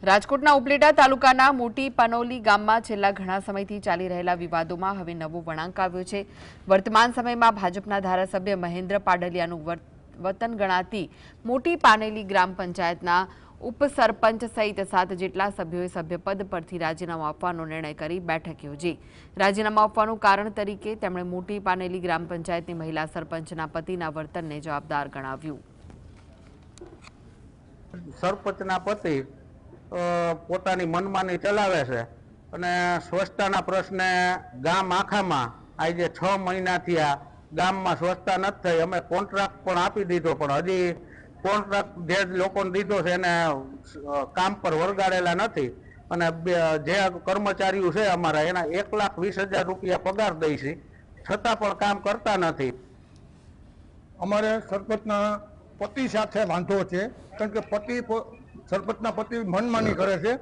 રાજકોટના ઉપલેટા તાલુકાના મોટી પાનોલી ગામમાં છેલ્લા ઘણા સમયથી ચાલી રહેલા વિવાદોમાં હવે નવો વળાંક આવ્યો છે। વર્તમાન સમયમાં ભાજપના ધારાસભ્ય મહેન્દ્ર પાડલિયાનું વતન ગણાતી મોટી પાનેલી ગ્રામ પંચાયતના ઉપસરપંચ સહિત 7 જેટલા સભ્યોએ સભ્યપદ પરથી રાજીનામું આપવાનો નિર્ણય કરી બેઠક યોજી। રાજીનામું આપવાનું કારણ તરીકે તેમણે મોટી પાનેલી ગ્રામ પંચાયતની મહિલા સરપંચના પતિના વર્તનને જવાબદાર ગણાવ્યું। સરપંચના પતિ પોતાની મનમાની ચલાવે છે અને સ્વચ્છતાના પ્રશ્ને ગામ આખામાં આજે 6 મહિનાથી આ ગામમાં સ્વચ્છતા નથી થઈ। અમે કોન્ટ્રાક્ટ પણ આપી દીધો, પણ હજી કોન્ટ્રાક્ટ જે લોકોને દીધો છે એને કામ પર વળગાડેલા નથી અને જે કર્મચારીઓ છે અમારા એના 1,20,000 રૂપિયા પગાર દઈ છે, છતાં પણ કામ કરતા નથી। અમારે સરપંચના પતિ સાથે વાંધો છે, કારણ કે સરપંચના પતિ મનમાની કરે છે।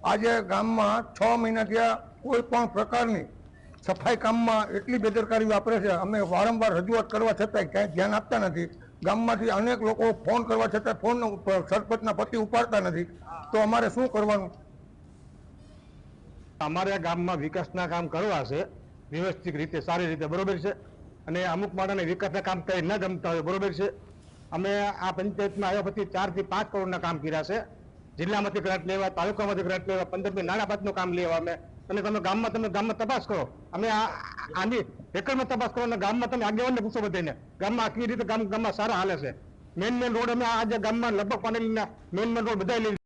આજે ગામમાં 6 મહિનાથી કોઈ પણ પ્રકારની સફાઈ કામમાં એટલી બેદરકારી વાપરે છે। અમે વારંવાર રજૂઆત કરવા છતાંય ક્યાંય ધ્યાન આપતા નથી। ગામમાંથી અનેક લોકો ફોન કરવા છતાં ફોન સરપંચના પતિ ઉપાડતા નથી, તો અમારે શું કરવાનું? અમારે ગામમાં વિકાસના કામ કરવા છે, વ્યવસ્થિત રીતે સારી રીતે બરોબર છે, અને અમુક માણસને વિકાસના કામ કરી ન જમતા હોય બરોબર છે। અમે આ પંચાયતમાં આવ્યા પછી 4 થી 5 કરોડના કામ કર્યા છે। જિલ્લામાંથી ગ્રાન્ટ લેવા, તાલુકામાંથી ગ્રાન્ટ લેવા, 15 નાના પાંચનું કામ લેવા અમે, અને તમે ગામમાં તપાસ કરો। અમે આની રેકર્ડમાં તપાસ કરો અને ગામમાં તમે આગેવાનને પૂછો બધાને, ગામમાં આખી રીતે ગામમાં સારા હાલે છે। મેન રોડ અમે આજે ગામમાં લગભગ પાનેલીના મેન રોડ બધા લઈ